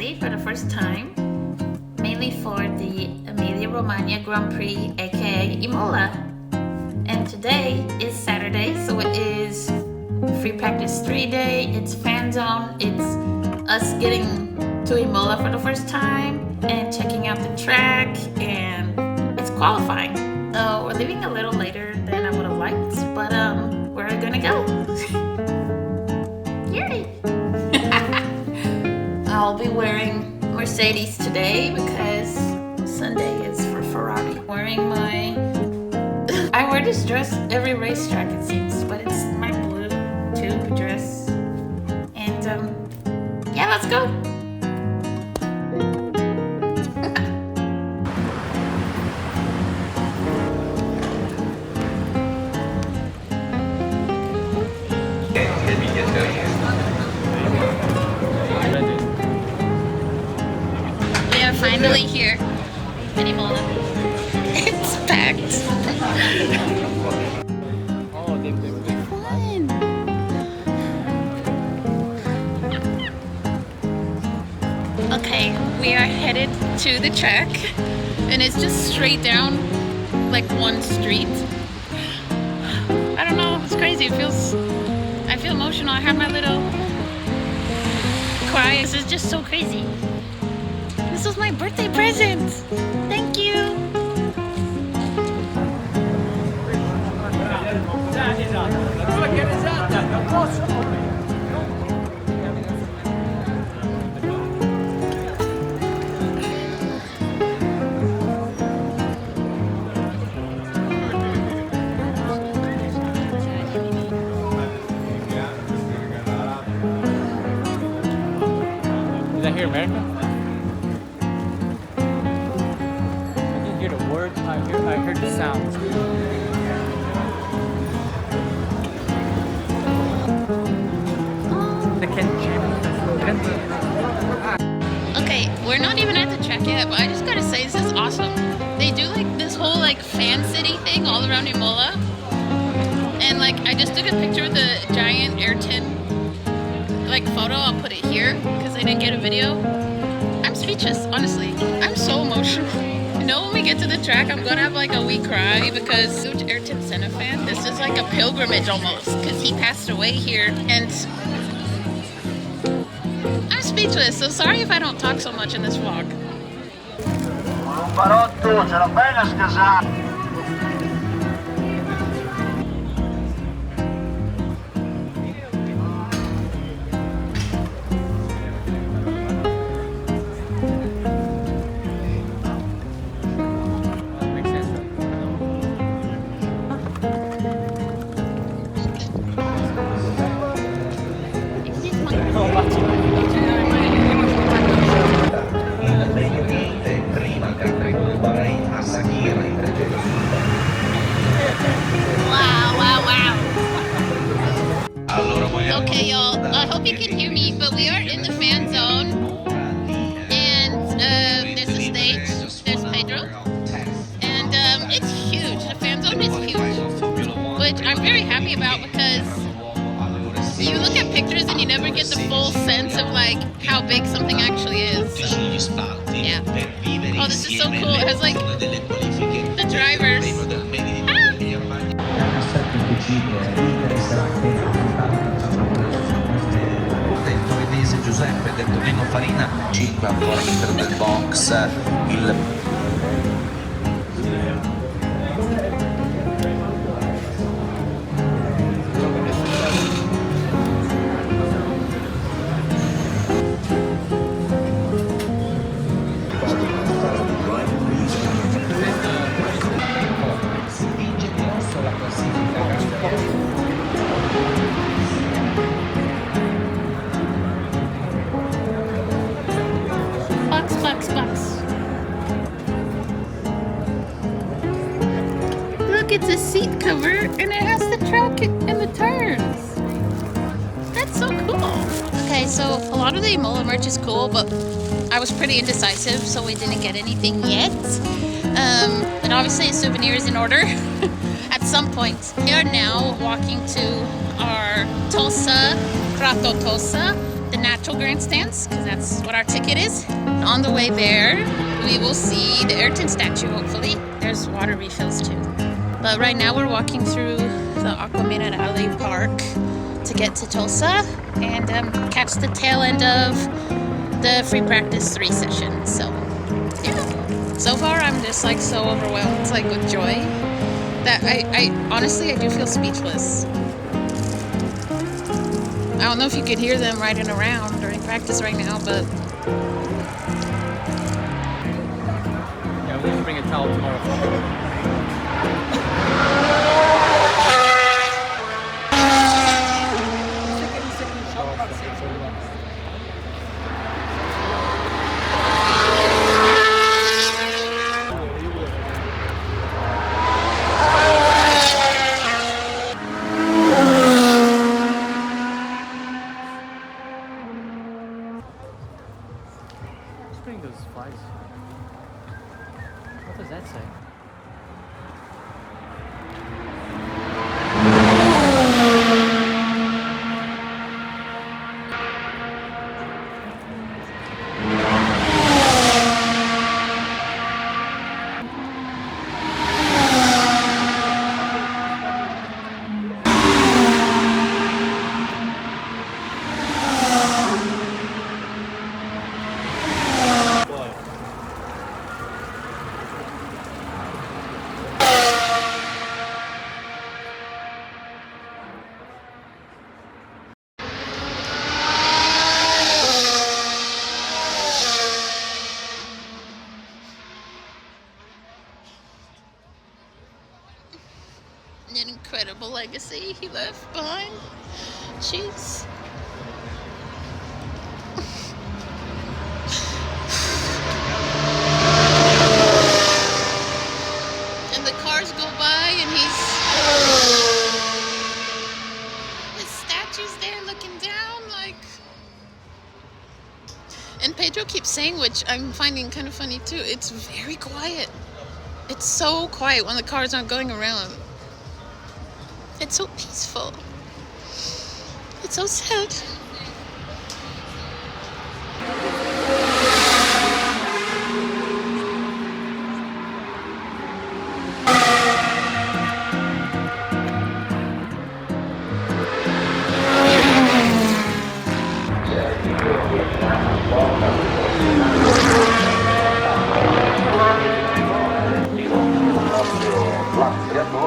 Italy for the first time, mainly for the Emilia-Romagna Grand Prix, aka Imola. And today is Saturday, so it is Free Practice 3 day, it's fan zone, it's us getting to Imola for the first time and checking out the track, and it's qualifying. So we're leaving a little later than I would have liked, but we're gonna go. Yay! I'll be wearing Mercedes today because Sunday is for Ferrari. I wear this dress every racetrack it seems, but it's my blue tube dress. And yeah, let's go. We are finally here in Imola. It's packed. Fun. Okay, we are headed to the track, and it's just straight down like one street. I don't know, it's crazy. I feel emotional. I have my little cry. This is just so crazy. This was my birthday present. Thank you. Is that here, America? I didn't hear the words. I heard the sounds. Okay, we're not even at the track yet, but I just gotta say this is awesome. They do like this whole like fan city thing all around Imola, and like I just took a picture of the giant Ayrton like photo. I'll put it here because I didn't get a video. I'm speechless, honestly. I'm so emotional. You know, when we get to the track, I'm gonna have like a wee cry because huge Ayrton Senna fan. This is like a pilgrimage almost because he passed away here, and I'm speechless. So sorry if I don't talk so much in this vlog. Barotto, ce l'ho bene scasato. Makes sense, Il Medio Oriente, prima che il regno del Bahrain a Saghira in precedenza. Wow. Allora vogliamo Okay, y'all. I hope you can hear me, but we are in the fan zone, and there's a stage. There's Pedro, and it's huge. The fan zone is huge, which I'm very happy about because you look at pictures and you never get the full sense of like how big something actually is. So, yeah. Oh, this is so cool. It has like the drivers. del torinese Giuseppe del Torino Farina, 5 ancora all'interno del box, il Box. Look, it's a seat cover and it has the track and the turns. That's so cool. Okay, so a lot of the Imola merch is cool, but I was pretty indecisive, so we didn't get anything yet. But obviously a souvenir is in order at some point. We are now walking to our Tosa, Prato Tosa, the natural grandstands, because that's what our ticket is. On the way there, we will see the Ayrton statue, hopefully. There's water refills too. But right now we're walking through the Aqua Minerale Park to get to Tulsa and catch the tail end of the Free Practice 3 session. So, yeah. So far, I'm just like so overwhelmed, like with joy, that I honestly, I do feel speechless. I don't know if you could hear them riding around during practice right now, but Yeah, we need to bring a towel tomorrow. Let's bring those flags. What does that say? an incredible legacy he left behind. Jeez. And the cars go by and his statue's there looking down like. And Pedro keeps saying, which I'm finding kind of funny too, it's very quiet. It's so quiet when the cars aren't going around. It's so peaceful. It's so sad.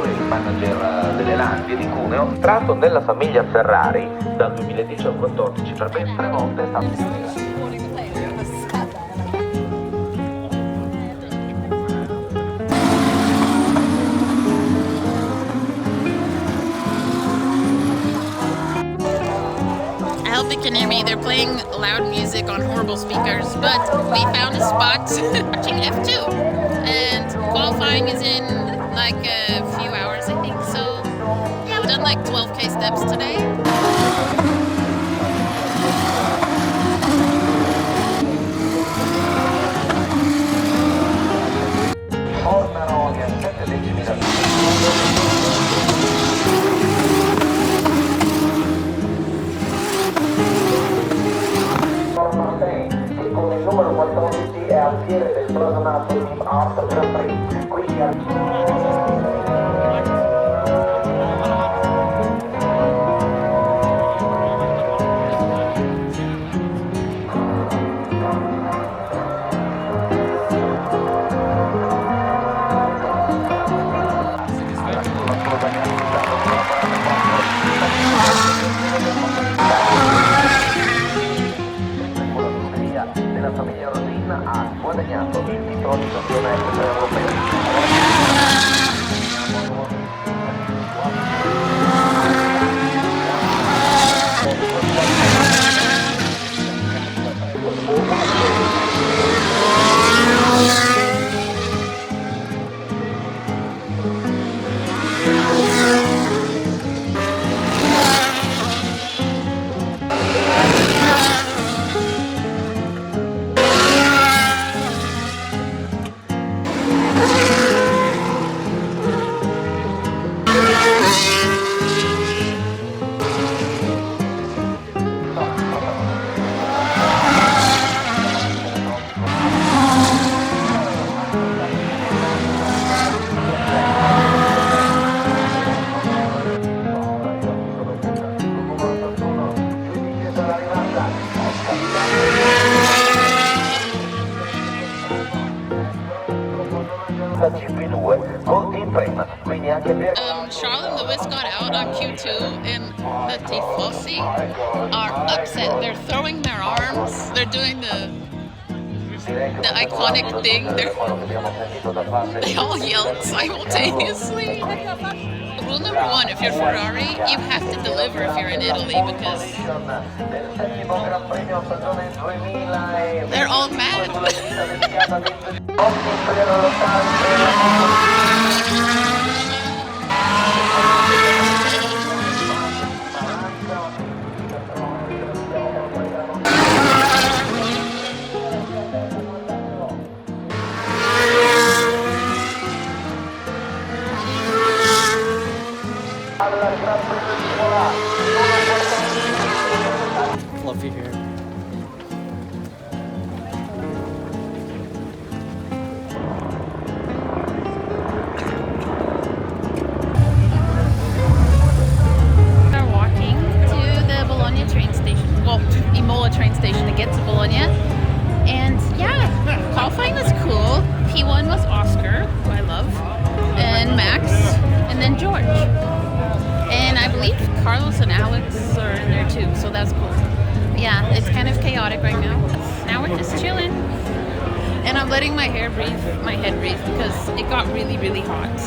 Il manager delle Lanzie di Cuneo, tratto nella famiglia Ferrari dal 2010 al 2014, per ben 3 volte è stato I hope you can hear me. They're playing loud music on horrible speakers, but we found a spot watching F2, and qualifying is in like a few hours, I think. So yeah, we've done like 12K steps today. Con il numero 14 è alfiere del plasmato Team Art Grand Prix, quindi della famiglia Rosina ha guadagnato il titolo di campionetto europeo. frame. Quindi anche per Charles and Lewis got out on Q2 and the Tifosi are upset. They're throwing their arms. They're doing the iconic thing. They all yelled simultaneously. Rule number one, if you're Ferrari, you have to deliver if you're in Italy because they're all mad. Fluffy hair. We're walking to the Bologna train station. Well, Imola train station to get to Bologna. And yeah, qualifying was cool. P1 was Oscar, who I love, and Max, and then George. And I believe Carlos and Alex are in there too, so that's cool. Yeah, it's kind of chaotic right now. Now we're just chilling. And I'm letting my head breathe because it got really, really hot.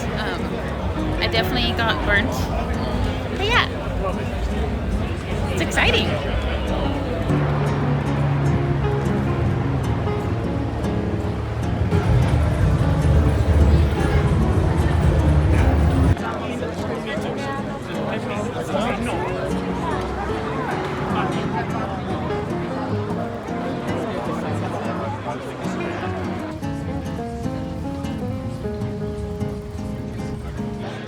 I definitely got burnt. But yeah, it's exciting.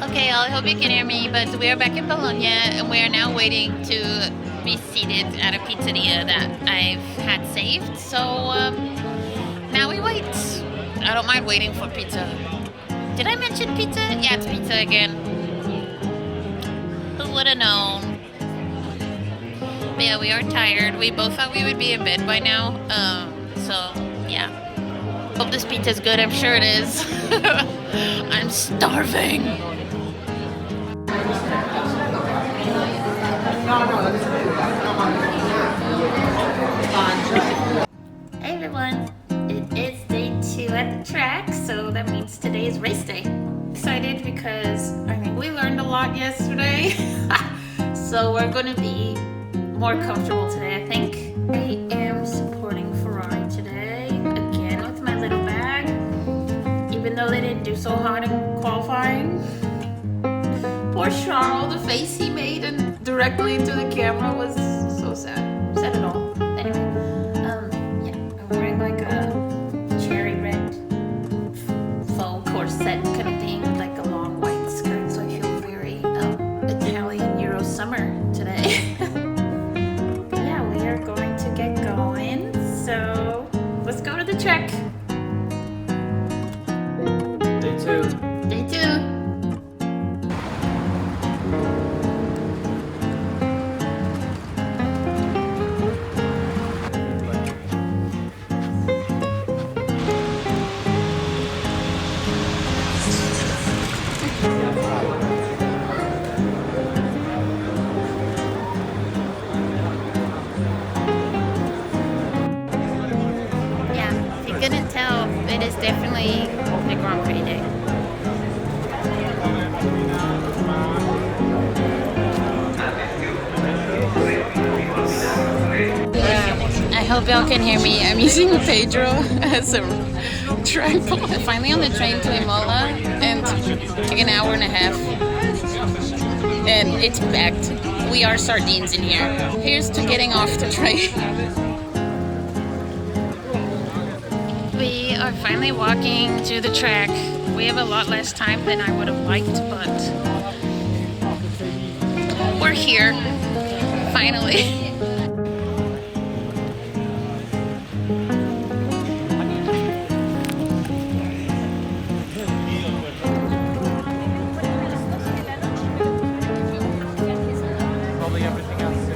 Okay, I hope you can hear me, but we are back in Bologna and we are now waiting to be seated at a pizzeria that I've had saved. So now we wait. I don't mind waiting for pizza. Did I mention pizza? Yeah, it's pizza again. Who would have known? But yeah, we are tired. We both thought we would be in bed by now. So yeah. Hope this pizza's good. I'm sure it is. I'm starving. Hey everyone, it is day 2 at the track, so that means today is race day. Excited because I mean we learned a lot yesterday, so we're going to be more comfortable today. I think I am supporting Ferrari today again with my little bag, even though they didn't do so hot in qualifying. Poor Charles, the face he made and directly into the camera was so sad. Said it all. Anyway, yeah, I'm wearing like a cherry red faux corset kind of thing with like a long white skirt, so I feel very Italian Euro summer today. But yeah, we are going to get going, so let's go to the track. Day 2. Day 2. Couldn't tell, it is definitely the Grand Prix day. I hope y'all can hear me. I'm using Pedro as a tripod. Finally on the train to Imola, and like an hour and a half. And it's packed. We are sardines in here. Here's to getting off the train. We are finally walking to the track. We have a lot less time than I would have liked, but we're here, finally. Probably everything else.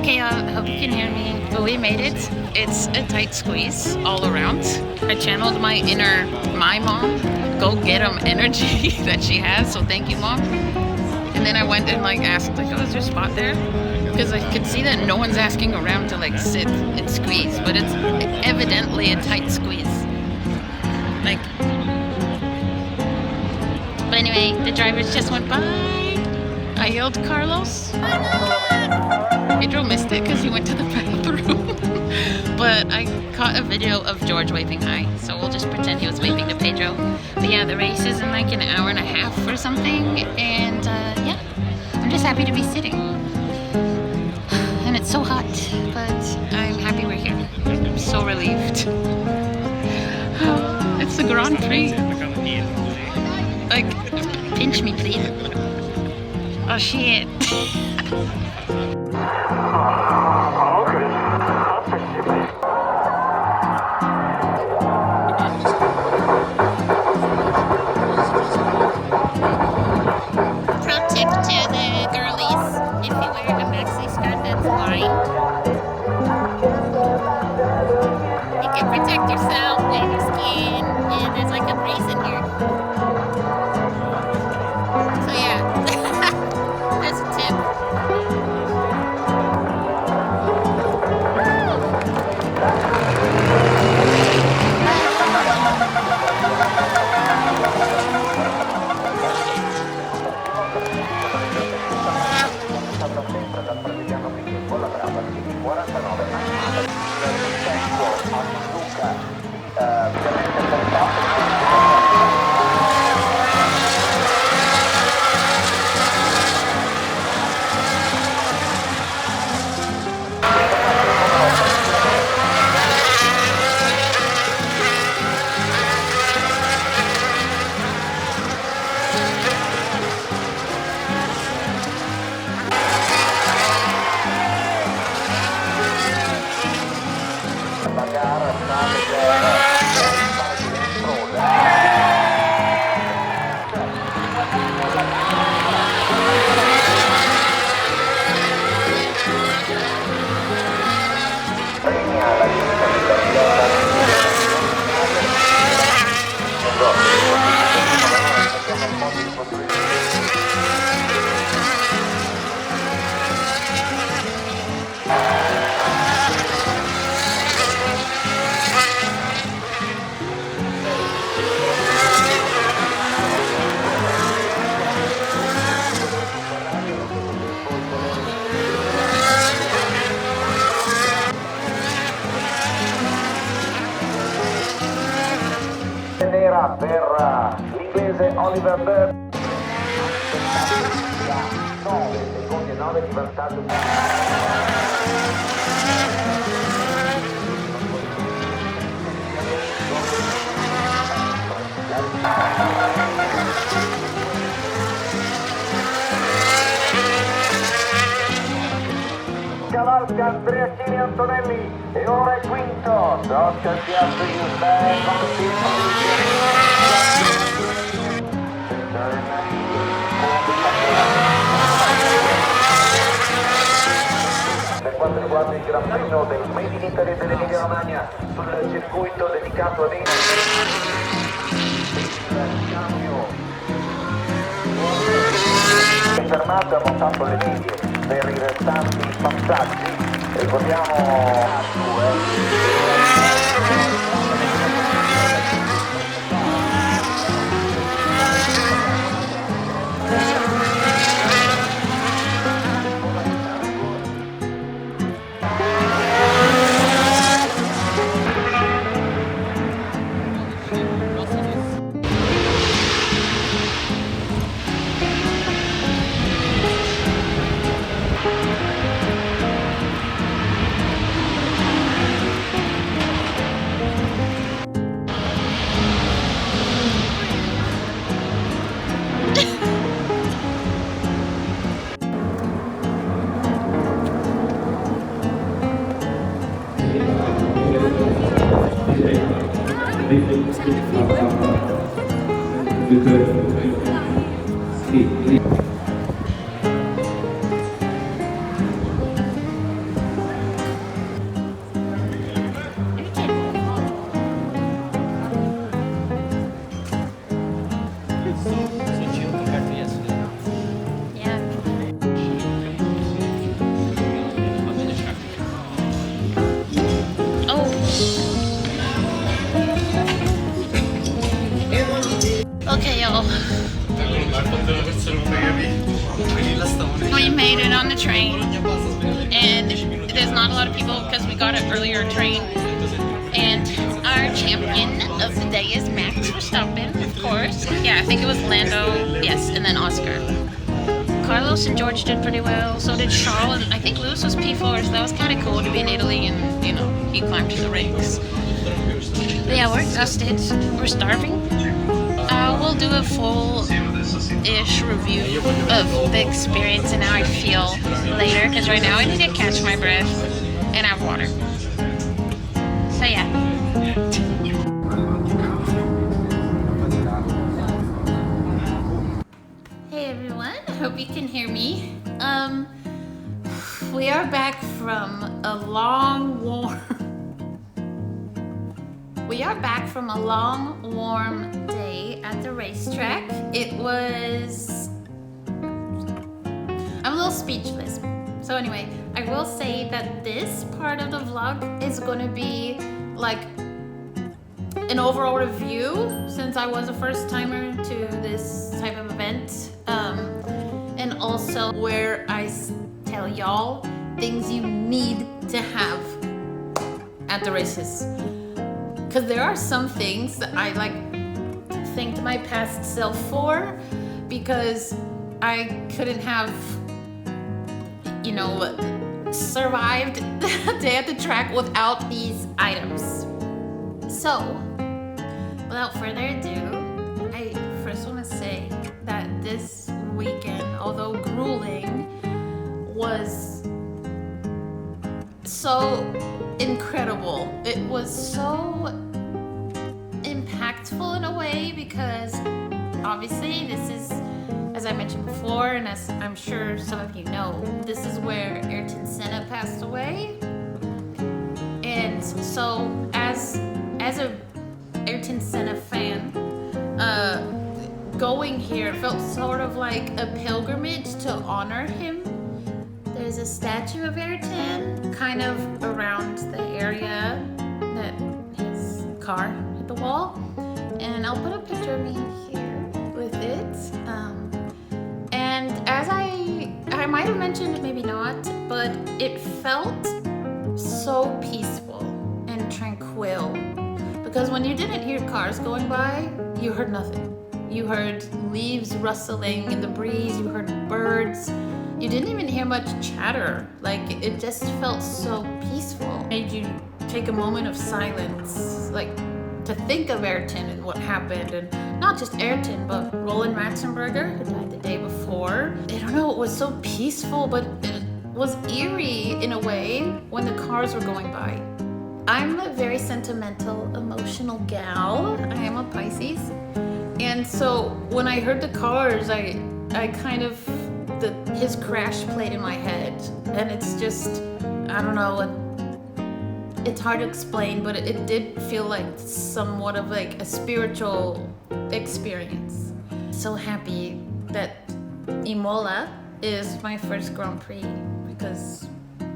Okay, I hope you can hear me. But we made it. It's a tight squeeze all around. I channeled my inner my mom, go get 'em energy that she has. So thank you, Mom. And then I went and like asked, like, oh, is there a spot there? Because I could see that no one's asking around to like sit and squeeze, but it's evidently a tight squeeze. Like, but anyway, the drivers just went by. I yelled, Carlos. Pedro missed it because he went to the bathroom. But I caught a video of George waving hi, so we'll just pretend he was waving to Pedro. But yeah, the race is in like an hour and a half or something, and yeah, I'm just happy to be sitting. And it's so hot, but I'm happy we're here. I'm so relieved. It's the Grand Prix. Like, pinch me, please. Oh shit. Pro tip to the girlies: if you wear a maxi skirt that's lined, you can protect yourself and your skin, and there's like a breeze in here. So yeah, that's a tip. Per l'inglese Oliver Bird, 9 secondi e 9 di vantaggio. Cavalca Andreattini Antonelli e ora è quinto. Social Piazza Giuseppe per quanto riguarda il Gran Premio del Made in Italy dell'Emilia Romagna sul circuito dedicato ad è fermato e ha montato le linee per i restanti passaggi. Ricordiamo lot of people because we got an earlier train. And our champion of the day is Max Verstappen, of course. Yeah, I think it was Lando, yes, and then Oscar. Carlos and George did pretty well. So did Charles, and I think Lewis was P4, so that was kind of cool to be in Italy, and you know, he climbed the ranks. But yeah, we're exhausted. We're starving. We'll do a full-ish review of the experience and how I feel later, because right now I need to catch my breath and have water. So yeah. Hey everyone, I hope you can hear me. We are back from a long, warm day at the racetrack. It was... I'm a little speechless. So anyway, I will say that this part of the vlog is going to be like an overall review, since I was a first timer to this type of event, and also where I tell y'all things you need to have at the races. Because there are some things that I like thanked my past self for, because I couldn't have, you know, survived the day at the track without these items. So, without further ado, I first want to say that this weekend, although grueling, was so incredible. It was so impactful in a way, because obviously this is, as I mentioned before, and as I'm sure some of you know, this is where Ayrton Senna passed away. And so as a Ayrton Senna fan, going here felt sort of like a pilgrimage to honor him. There's a statue of Ayrton kind of around the area that his car hit the wall. And I'll put a picture of me here with it. And as I might have mentioned it, maybe not, but it felt so peaceful and tranquil. Because when you didn't hear cars going by, you heard nothing. You heard leaves rustling in the breeze, you heard birds. You didn't even hear much chatter. Like, it just felt so peaceful. It made you take a moment of silence, like to think of Ayrton and what happened. And not just Ayrton, but Roland Ratzenberger, who died the day before. I don't know, it was so peaceful, but it was eerie in a way when the cars were going by. I'm a very sentimental, emotional gal. I am a Pisces. And so when I heard the cars, I kind of, his crash played in my head. And it's just, I don't know, it's hard to explain, but it did feel like somewhat of like a spiritual experience. So happy that Imola is my first Grand Prix because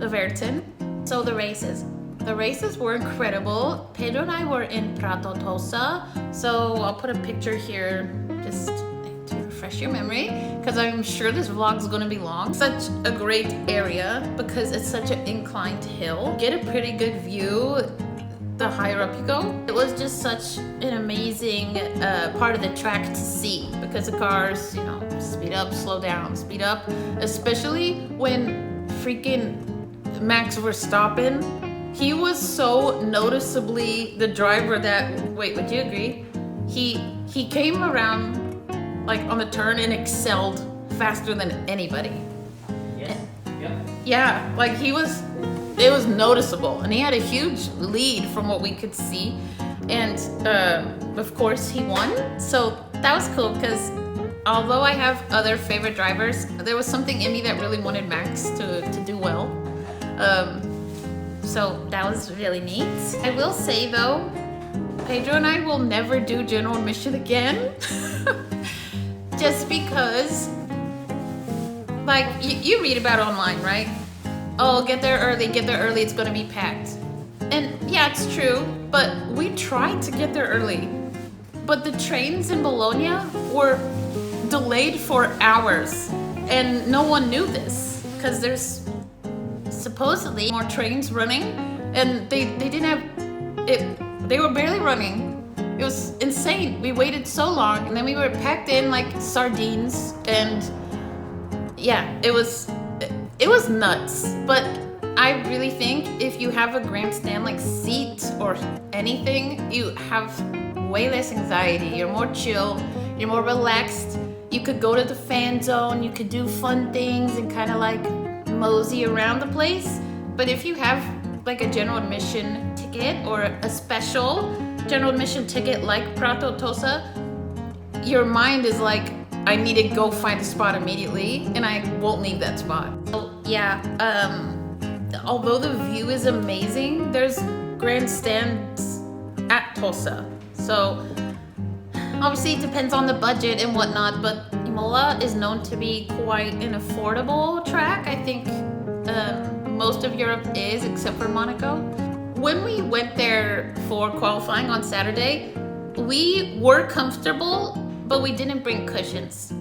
of Ayrton. So the races were incredible. Pedro and I were in Prato Tosa, so I'll put a picture here just to refresh your memory, because I'm sure this vlog's gonna be long. Such a great area because it's such an inclined hill. Get a pretty good view the higher up you go. It was just such an amazing part of the track to see, because the cars, you know, speed up, slow down, speed up, especially when freaking Max Verstappen, he was so noticeably the driver that, wait, would you agree? He came around like on the turn and excelled faster than anybody. Yes. Yep. Yeah, like it was noticeable, and he had a huge lead from what we could see. And of course he won, so that was cool, because although I have other favorite drivers, there was something in me that really wanted Max to do well. So that was really neat. I will say though, Pedro and I will never do general admission again. Just because, like, you read about it online, right? Oh, get there early, it's gonna be packed. And yeah, it's true, but we tried to get there early. But the trains in Bologna were delayed for hours, and no one knew this, because there's supposedly more trains running, and they didn't have it. They were barely running. It was insane. We waited so long, and then we were packed in like sardines, and yeah, it was nuts. But I really think if you have a grandstand like seat or anything, you have way less anxiety. You're more chill, you're more relaxed. You could go to the fan zone, you could do fun things and kind of like mosey around the place. But if you have like a general admission ticket or a special general admission ticket like Prato Tosa, your mind is like, I need to go find a spot immediately, and I won't leave that spot. So yeah, although the view is amazing, there's grandstands at Tosa. So obviously it depends on the budget and whatnot, but Imola is known to be quite an affordable track. I think most of Europe is, except for Monaco. When we went there for qualifying on Saturday, we were comfortable, but we didn't bring cushions.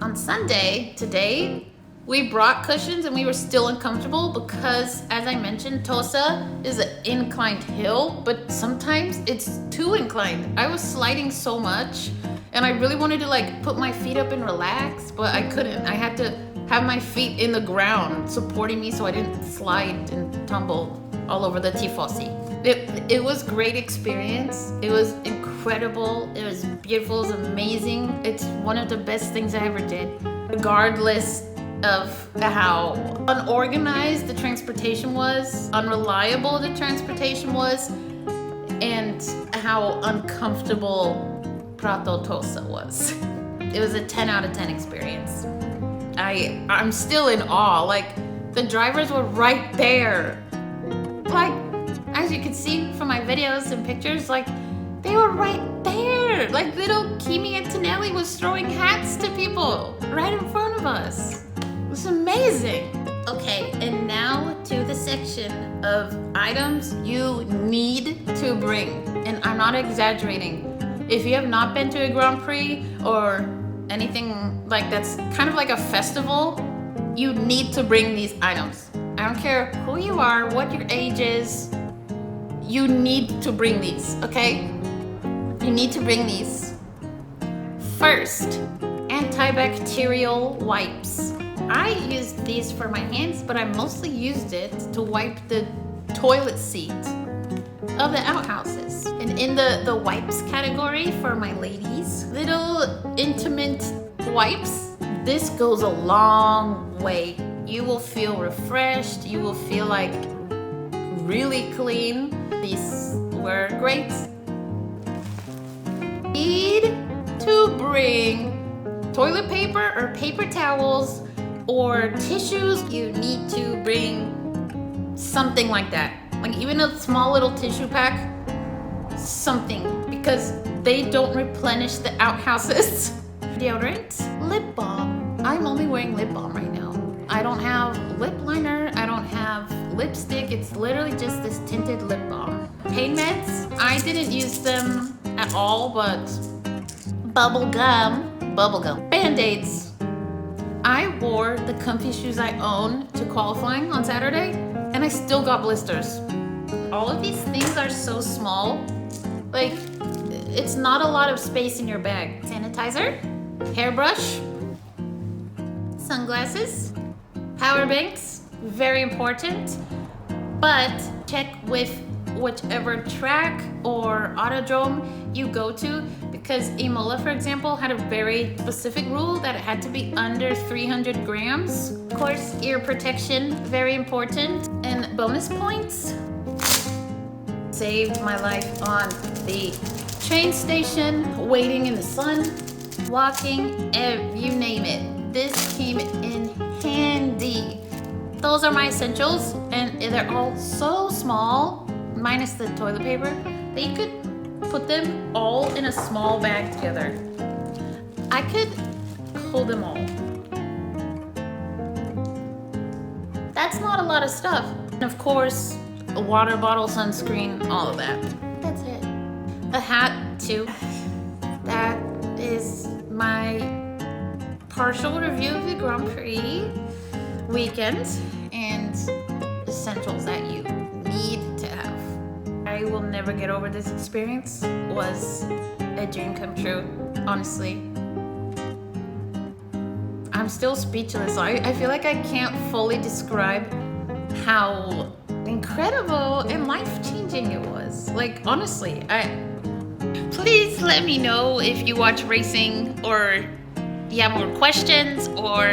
On Sunday, today, we brought cushions and we were still uncomfortable because, as I mentioned, Tosa is an inclined hill, but sometimes it's too inclined. I was sliding so much and I really wanted to like put my feet up and relax, but I couldn't. I had to have my feet in the ground supporting me so I didn't slide and tumble all over the Tifosi. It was great experience. It was incredible. It was beautiful. It was amazing. It's one of the best things I ever did, regardless of how unorganized the transportation was, unreliable the transportation was, and how uncomfortable Prato Tosa was. It was a 10 out of 10 experience. I'm still in awe. Like, the drivers were right there. Like, as you can see from my videos and pictures, like, they were right there. Like, little Kimi Antonelli was throwing hats to people right in front of us. It was amazing. Okay, and now to the section of items you need to bring. And I'm not exaggerating. If you have not been to a Grand Prix or anything like that's kind of like a festival, you need to bring these items. I don't care who you are, what your age is, you need to bring these, okay? You need to bring these. First, antibacterial wipes. I used these for my hands, but I mostly used it to wipe the toilet seat of the outhouses. And in the wipes category for my ladies, little intimate wipes, this goes a long way. You will feel refreshed, you will feel like really clean. These were great. Need to bring toilet paper or paper towels or tissues. You need to bring something like that. Like even a small little tissue pack, something, because they don't replenish the outhouses. Deodorant, lip balm. I'm only wearing lip balm right now. I don't have lip liner, I don't have lipstick, it's literally just this tinted lip balm. Pain meds, I didn't use them at all, but bubble gum, Band-Aids. I wore the comfy shoes I own to qualifying on Saturday, and I still got blisters. All of these things are so small, like it's not a lot of space in your bag. Sanitizer, hairbrush, sunglasses, power banks, very important, but check with whichever track or autodrome you go to, because Imola, for example, had a very specific rule that it had to be under 300 grams. Of course, ear protection, very important. And bonus points, saved my life on the train station, waiting in the sun, walking, you name it. This came in handy. Those are my essentials, and they're all so small, minus the toilet paper, that you could put them all in a small bag together. I could hold them all. That's not a lot of stuff. And of course, a water bottle, sunscreen, all of that. That's it. A hat too. That is my partial review of the Grand Prix weekend, and never get over this experience was a dream come true, honestly. I'm still speechless. I feel like I can't fully describe how incredible and life-changing it was. Like, honestly, please let me know if you watch racing or you have more questions or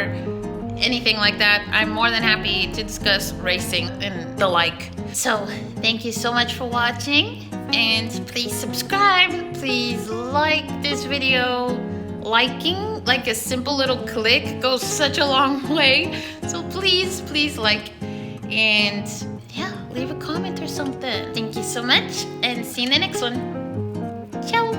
anything like that. I'm more than happy to discuss racing and the like. So thank you so much for watching, and please subscribe, please like this video. Liking, like a simple little click, goes such a long way. So please like, and yeah, leave a comment or something. Thank you so much, and see you in the next one. Ciao.